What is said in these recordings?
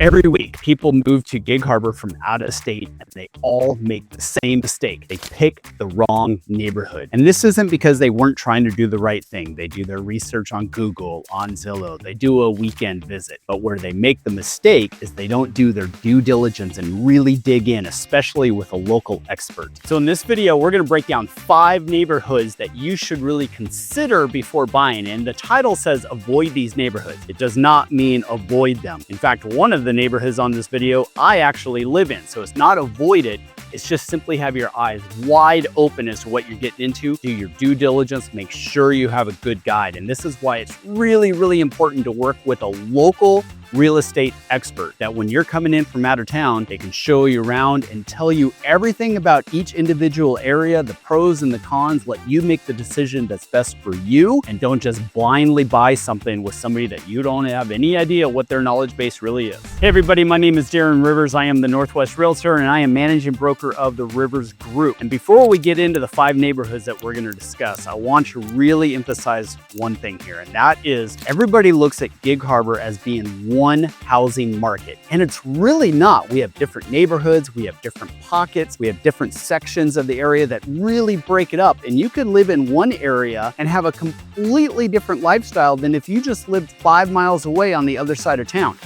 Every week, people move to Gig Harbor from out of state and they all make the same mistake. They pick the wrong neighborhood. And this isn't because they weren't trying to do the right thing. They do their research on Google, on Zillow, they do a weekend visit. But where they make the mistake is they don't do their due diligence and really dig in, especially with a local expert. So in this video, we're gonna break down 5 neighborhoods that you should really consider before buying. And the title says avoid these neighborhoods. It does not mean avoid them. In fact, one of the neighborhoods on this video I actually live in, so it's not avoid it. It's just simply have your eyes wide open as to what you're getting into. Do your due diligence, make sure you have a good guide. And this is why it's really, really important to work with a local real estate expert, that when you're coming in from out of town, they can show you around and tell you everything about each individual area, the pros and the cons, let you make the decision that's best for you, and don't just blindly buy something with somebody that you don't have any idea what their knowledge base really is. Hey everybody, my name is Darren Rivers. I am the Northwest Realtor and I am managing broker of the Rivers Group. And before we get into the 5 neighborhoods that we're going to discuss, I want to really emphasize one thing here, and that is everybody looks at Gig Harbor as being one housing market, and it's really not. We have different neighborhoods, we have different pockets, we have different sections of the area that really break it up, and you could live in one area and have a completely different lifestyle than if you just lived 5 miles away on the other side of town.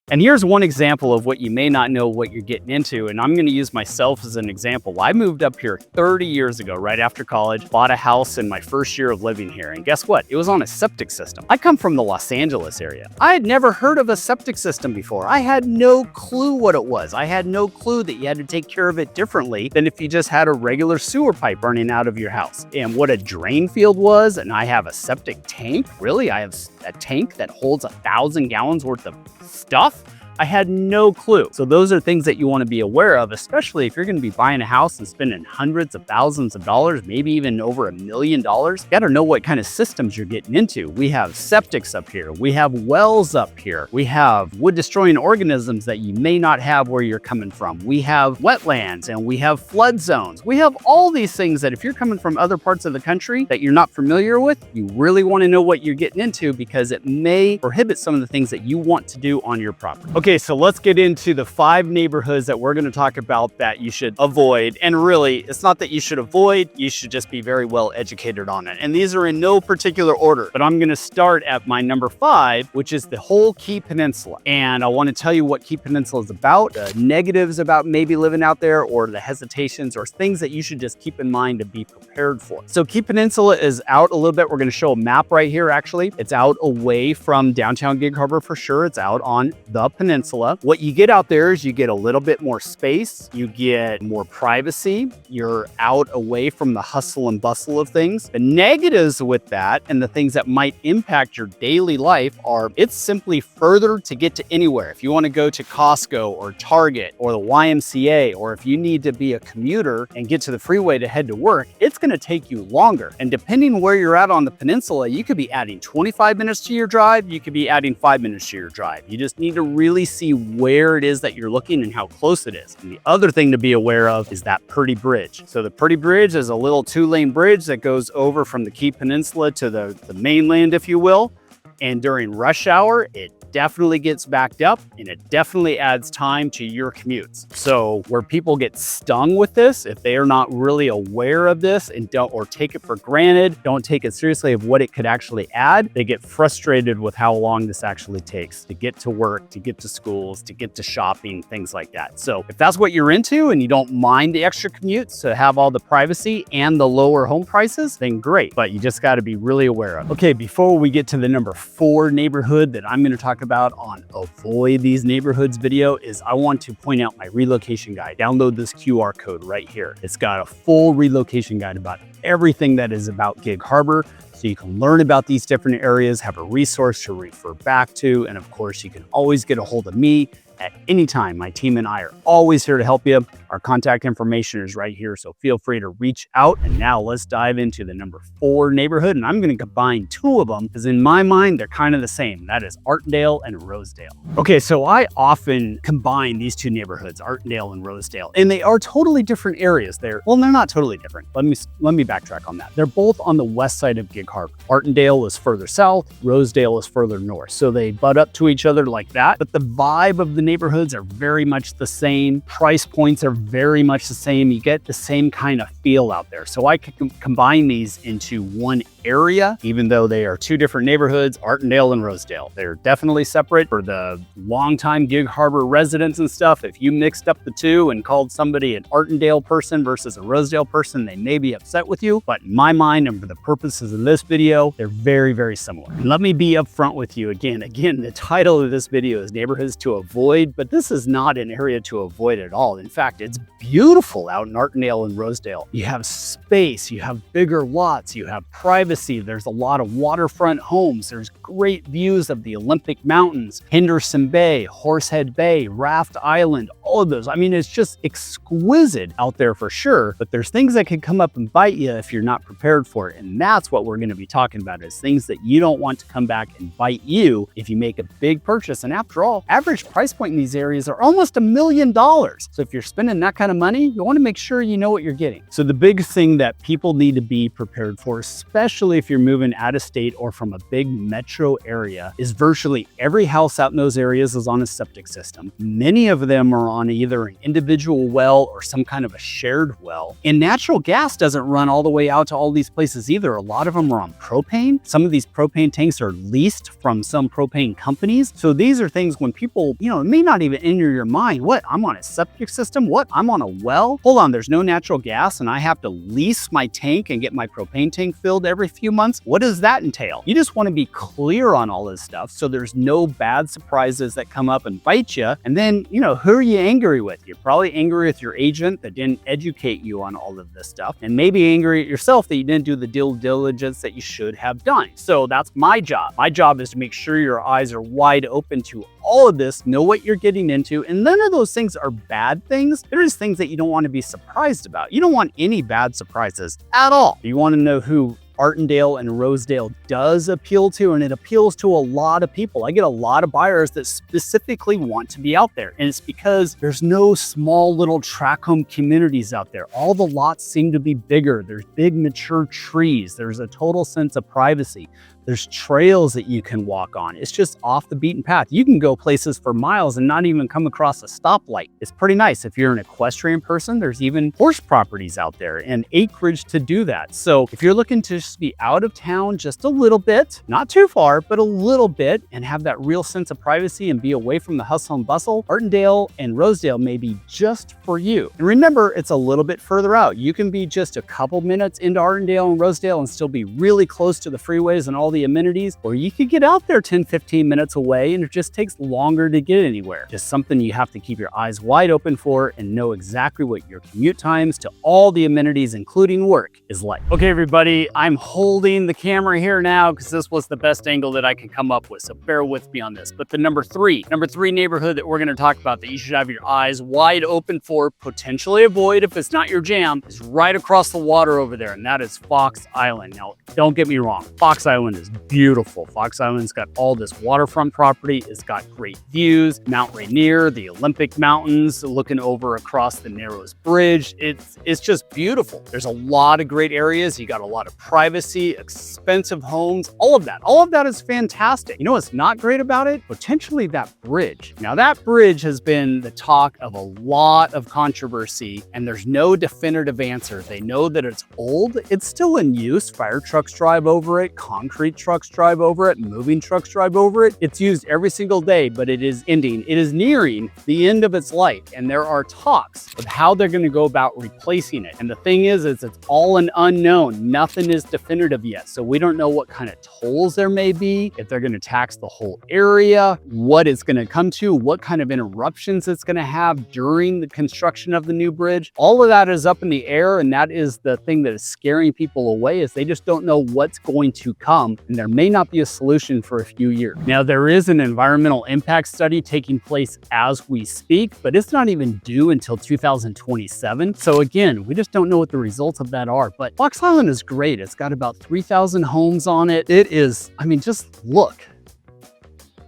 And here's one example of what you may not know what you're getting into, and I'm going to use myself as an example. I moved up here 30 years ago, right after college, bought a house in my first year of living here, and guess what? It was on a septic system. I come from the Los Angeles area. I had never heard of a septic system before. I had no clue what it was. I had no clue that you had to take care of it differently than if you just had a regular sewer pipe running out of your house. And what a drain field was, and I have a septic tank. Really? I have a tank that holds 1,000 gallons worth of stuff? I had no clue. So those are things that you want to be aware of, especially if you're going to be buying a house and spending hundreds of thousands of dollars, maybe even over $1 million. You got to know what kind of systems you're getting into. We have septics up here. We have wells up here. We have wood destroying organisms that you may not have where you're coming from. We have wetlands and we have flood zones. We have all these things that if you're coming from other parts of the country that you're not familiar with, you really want to know what you're getting into because it may prohibit some of the things that you want to do on your property. Okay, so let's get into the 5 neighborhoods that we're going to talk about that you should avoid. And really, it's not that you should avoid, you should just be very well educated on it. And these are in no particular order, but I'm going to start at my number 5, which is the whole Key Peninsula. And I want to tell you what Key Peninsula is about, the negatives about maybe living out there, or the hesitations or things that you should just keep in mind to be prepared for. So Key Peninsula is out a little bit. We're going to show a map right here, actually. It's out away from downtown Gig Harbor for sure. It's out on the peninsula. What you get out there is you get a little bit more space, you get more privacy, you're out away from the hustle and bustle of things. The negatives with that and the things that might impact your daily life are it's simply further to get to anywhere. If you want to go to Costco or Target or the YMCA, or if you need to be a commuter and get to the freeway to head to work, it's going to take you longer. And depending where you're at on the peninsula, you could be adding 25 minutes to your drive, you could be adding 5 minutes to your drive. You just need to really see where it is that you're looking and how close it is. And the other thing to be aware of is that Purdy Bridge. So the Purdy Bridge is a little 2-lane bridge that goes over from the Key Peninsula to the mainland, if you will. And during rush hour, it definitely gets backed up and it definitely adds time to your commutes. So where people get stung with this, if they are not really aware of this and don't, or take it for granted, don't take it seriously of what it could actually add, they get frustrated with how long this actually takes to get to work, to get to schools, to get to shopping, things like that. So if that's what you're into and you don't mind the extra commutes to have all the privacy and the lower home prices, then great, but you just got to be really aware of it. Okay, before we get to the number 4 neighborhood that I'm going to talk about on Avoid These Neighborhoods video is I want to point out my relocation guide. Download this QR code right here. It's got a full relocation guide about everything that is about Gig Harbor. So you can learn about these different areas, have a resource to refer back to, and of course you can always get a hold of me at any time. My team and I are always here to help you. Our contact information is right here, so feel free to reach out. And now let's dive into the number 4 neighborhood, and I'm going to combine 2 of them because in my mind, they're kind of the same. That is Artendale and Rosedale. Okay, so I often combine these 2 neighborhoods, Artendale and Rosedale, and they are totally different areas. They're not totally different. Let me backtrack on that. They're both on the west side of Gig Harbor. Artendale is further south, Rosedale is further north. So they butt up to each other like that, but the vibe of the neighborhoods are very much the same. Price points are very much the same. You get the same kind of feel out there. So I could combine these into one area, even though they are 2 different neighborhoods, Artendale and Rosedale. They're definitely separate. For the longtime Gig Harbor residents and stuff, if you mixed up the 2 and called somebody an Artendale person versus a Rosedale person, they may be upset with you. But in my mind, and for the purposes of this video, they're very, very similar. And let me be upfront with you again. The title of this video is Neighborhoods to Avoid, but this is not an area to avoid at all. In fact, it's beautiful out in Artendale and Rosedale. You have space, you have bigger lots, you have privacy. There's a lot of waterfront homes. There's great views of the Olympic Mountains, Henderson Bay, Horsehead Bay, Raft Island, all of those. I mean, it's just exquisite out there for sure, but there's things that can come up and bite you if you're not prepared for it. And that's what we're going to be talking about, is things that you don't want to come back and bite you if you make a big purchase. And after all, average price point in these areas are almost $1 million. So if you're spending that kind of money, you want to make sure you know what you're getting. So the big thing that people need to be prepared for, especially if you're moving out of state or from a big metro area, is virtually every house out in those areas is on a septic system. Many of them are on either an individual well or some kind of a shared well. And natural gas doesn't run all the way out to all these places either. A lot of them are on propane. Some of these propane tanks are leased from some propane companies. So these are things when people, it may not even enter your mind. What? I'm on a septic system? What? I'm on a well? Hold on, there's no natural gas and I have to lease my tank and get my propane tank filled every few months? What does that entail? You just want to be clear on all this stuff so there's no bad surprises that come up and bite you. And then, who are you angry with? You're probably angry with your agent that didn't educate you on all of this stuff, and maybe angry at yourself that you didn't do the due diligence that you should have done. So that's my job. My job is to make sure your eyes are wide open to all of this, know what you're getting into, and none of those things are bad things. They're just things that you don't want to be surprised about. You don't want any bad surprises at all. You want to know who Artendale and Rosedale does appeal to, and it appeals to a lot of people. I get a lot of buyers that specifically want to be out there, and it's because there's no small little tract home communities out there. All the lots seem to be bigger. There's big mature trees. There's a total sense of privacy. There's trails that you can walk on. It's just off the beaten path. You can go places for miles and not even come across a stoplight. It's pretty nice. If you're an equestrian person, there's even horse properties out there and acreage to do that. So if you're looking to just be out of town just a little bit, not too far, but a little bit, and have that real sense of privacy and be away from the hustle and bustle, Artendale and Rosedale may be just for you. And remember, it's a little bit further out. You can be just a couple minutes into Artendale and Rosedale and still be really close to the freeways and all the amenities, or you could get out there 10-15 minutes away and it just takes longer to get anywhere. Just something you have to keep your eyes wide open for and know exactly what your commute times to all the amenities, including work, is like. Okay, everybody, I'm holding the camera here now because this was the best angle that I could come up with, so bear with me on this. But the number three neighborhood that we're going to talk about that you should have your eyes wide open for, potentially avoid if it's not your jam, is right across the water over there, and that is Fox Island. Now, don't get me wrong, Fox Island is beautiful. Fox Island's got all this waterfront property. It's got great views, Mount Rainier, the Olympic Mountains, looking over across the Narrows Bridge. It's just beautiful. There's a lot of great areas. You got a lot of privacy, expensive homes, all of that. All of that is fantastic. You know what's not great about it? Potentially that bridge. Now that bridge has been the talk of a lot of controversy, and there's no definitive answer. They know that it's old. It's still in use. Fire trucks drive over it, concrete trucks drive over it, moving trucks drive over it. It's used every single day, but it is nearing the end of its life. And there are talks of how they're going to go about replacing it. And the thing is it's all an unknown. Nothing is definitive yet. So we don't know what kind of tolls there may be, if they're going to tax the whole area, what it's going to come to, what kind of interruptions it's going to have during the construction of the new bridge. All of that is up in the air, and that is the thing that is scaring people away, is they just don't know what's going to come problem, and there may not be a solution for a few years. Now, there is an environmental impact study taking place as we speak, but it's not even due until 2027. So again, we just don't know what the results of that are. But Fox Island is great. It's got about 3,000 homes on it. It is, I mean, just look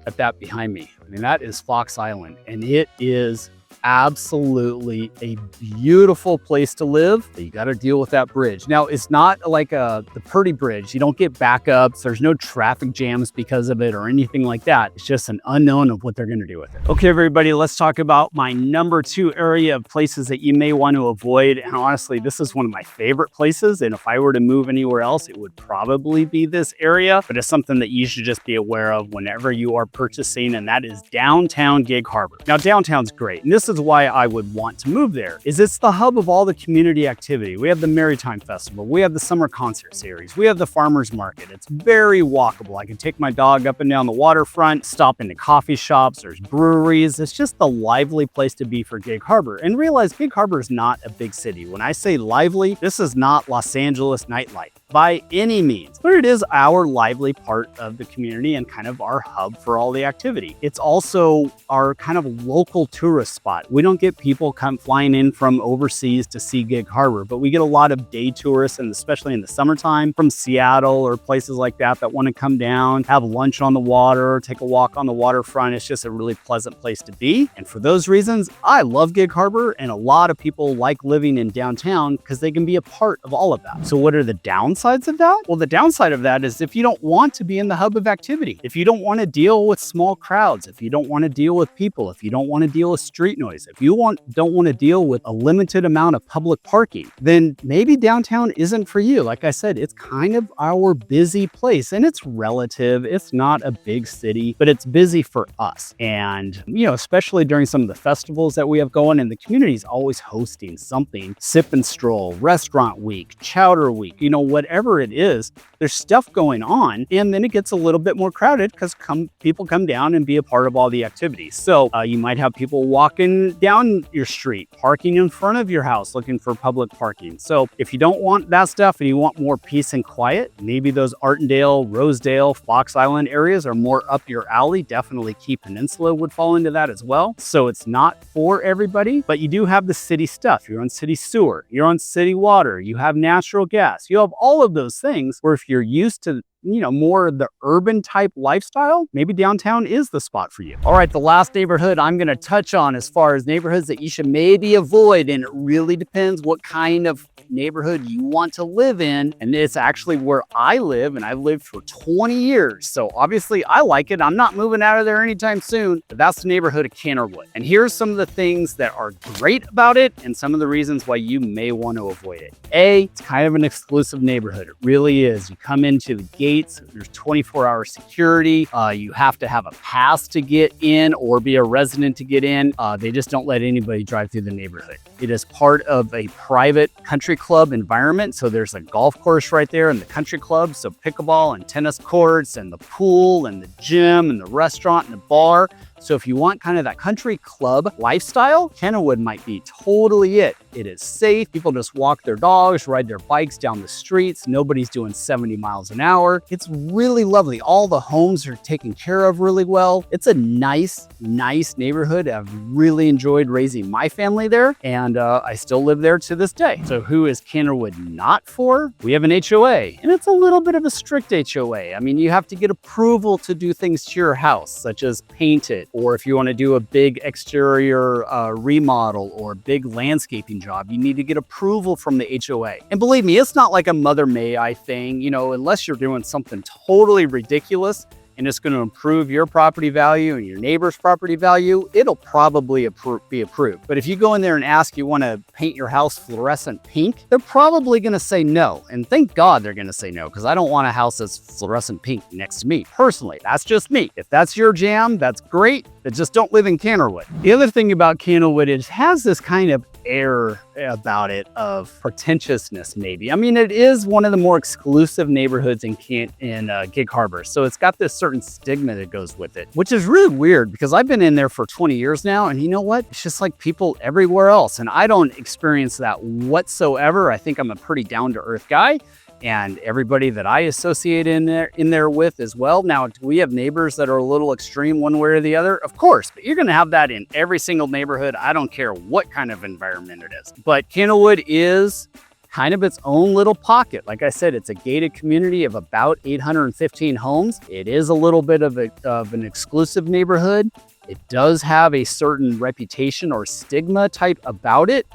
at that behind me. I mean, that is Fox Island, and it is absolutely a beautiful place to live. You got to deal with that bridge. Now, it's not like the Purdy Bridge. You don't get backups. There's no traffic jams because of it or anything like that. It's just an unknown of what they're going to do with it. Okay, everybody, let's talk about my number 2 area of places that you may want to avoid. And honestly, this is one of my favorite places. And if I were to move anywhere else, it would probably be this area. But it's something that you should just be aware of whenever you are purchasing, and that is downtown Gig Harbor. Now, downtown's great. And this is why I would want to move there, is it's the hub of all the community activity. We have the Maritime Festival, we have the summer concert series, we have the farmers market. It's very walkable. I can take my dog up and down the waterfront, stop into coffee shops, there's breweries. It's just the lively place to be for Gig Harbor. And realize Gig Harbor is not a big city. When I say lively, this is not Los Angeles nightlife by any means, but it is our lively part of the community and kind of our hub for all the activity. It's also our kind of local tourist spot. We don't get people come flying in from overseas to see Gig Harbor, but we get a lot of day tourists, and especially in the summertime from Seattle or places like that want to come down, have lunch on the water, take a walk on the waterfront. It's just a really pleasant place to be. And for those reasons, I love Gig Harbor, and a lot of people like living in downtown because they can be a part of all of that. So what are the downsides of that? Well, the downside of that is if you don't want to be in the hub of activity, if you don't want to deal with small crowds, if you don't want to deal with people, if you don't want to deal with street noise, if you don't want to deal with a limited amount of public parking, then maybe downtown isn't for you. Like I said, it's kind of our busy place, and it's relative. It's not a big city, but it's busy for us. And, you know, especially during some of the festivals that we have going, and the community is always hosting something, Sip and Stroll, Restaurant Week, Chowder Week, you know, whatever it is, there's stuff going on, and then it gets a little bit more crowded because people come down and be a part of all the activities. So you might have people walking down your street, parking in front of your house, looking for public parking. So if you don't want that stuff and you want more peace and quiet, maybe those Artendale, Rosedale, Fox Island areas are more up your alley. Definitely Key Peninsula would fall into that as well. So it's not for everybody, but you do have the city stuff. You're on city sewer, you're on city water, you have natural gas, you have all of those things where if you're used to, you know, more of the urban type lifestyle, maybe downtown is the spot for you. All right, the last neighborhood I'm going to touch on as far as neighborhoods that you should maybe avoid, and it really depends what kind of neighborhood you want to live in. And it's actually where I live, and I've lived for 20 years. So obviously I like it. I'm not moving out of there anytime soon, but that's the neighborhood of Canterwood. And here's some of the things that are great about it and some of the reasons why you may want to avoid it. It's kind of an exclusive neighborhood. It really is. You come into the gates, there's 24-hour security. You have to have a pass to get in or be a resident to get in. They just don't let anybody drive through the neighborhood. It is part of a private country club environment. So there's a golf course right there in the country club. So pickleball and tennis courts and the pool and the gym and the restaurant and the bar. So if you want kind of that country club lifestyle, Kennewood might be totally it. It is safe. People just walk their dogs, ride their bikes down the streets. Nobody's doing 70 miles an hour. It's really lovely. All the homes are taken care of really well. It's a nice neighborhood. I've really enjoyed raising my family there, and I still live there to this day. So who is Kennewood not for? We have an HOA, and it's a little bit of a strict HOA. I mean, you have to get approval to do things to your house, such as paint it, or if you want to do a big exterior remodel or a big landscaping job, you need to get approval from the HOA. And believe me, it's not like a Mother May I thing, you know, unless you're doing something totally ridiculous and it's going to improve your property value and your neighbor's property value, it'll probably be approved. But if you go in there and ask, you want to paint your house fluorescent pink, they're probably going to say no. And thank God they're going to say no, because I don't want a house that's fluorescent pink next to me. Personally, that's just me. If that's your jam, that's great, but just don't live in Canterwood. The other thing about Canterwood is it has this kind of air about it of pretentiousness, maybe. I mean, it is one of the more exclusive neighborhoods in Gig Harbor, so it's got this certain stigma that goes with it, which is really weird because I've been in there for 20 years now, and you know what? It's just like people everywhere else, and I don't experience that whatsoever. I think I'm a pretty down-to-earth guy. and everybody that I associate in there with as well. Now, do we have neighbors that are a little extreme one way or the other? Of course, but you're going to have that in every single neighborhood. I don't care what kind of environment it is. But Candlewood is kind of its own little pocket. Like I said, it's a gated community of about 815 homes. It is a little bit of an exclusive neighborhood. It does have a certain reputation or stigma type about it.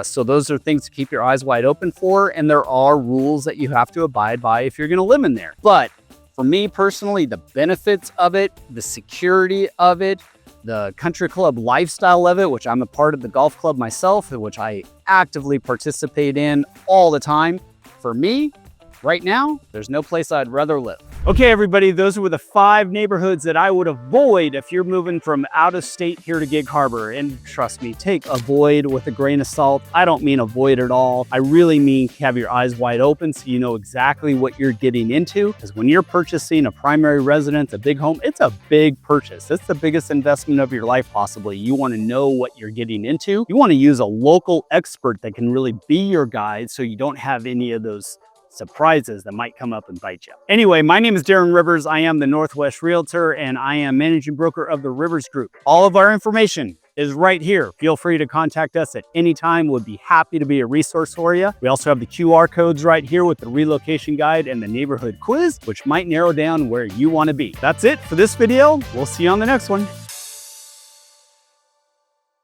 So those are things to keep your eyes wide open for. And there are rules that you have to abide by if you're going to live in there. But for me personally, the benefits of it, the security of it, the country club lifestyle of it, which I'm a part of the golf club myself, which I actively participate in all the time. For me, right now, there's no place I'd rather live. Okay, everybody, those were the 5 neighborhoods that I would avoid if you're moving from out of state here to Gig Harbor. And trust me, take avoid with a grain of salt. I don't mean avoid at all. I really mean have your eyes wide open so you know exactly what you're getting into. Because when you're purchasing a primary residence, a big home, it's a big purchase. It's the biggest investment of your life, possibly. You want to know what you're getting into. You want to use a local expert that can really be your guide so you don't have any of those surprises that might come up and bite you. Anyway, my name is Darren Rivers. I am the Northwest Realtor and I am managing broker of the Rivers Group. All of our information is right here. Feel free to contact us at any time. We'll be happy to be a resource for you. We also have the QR codes right here with the relocation guide and the neighborhood quiz, which might narrow down where you want to be. That's it for this video. We'll see you on the next one.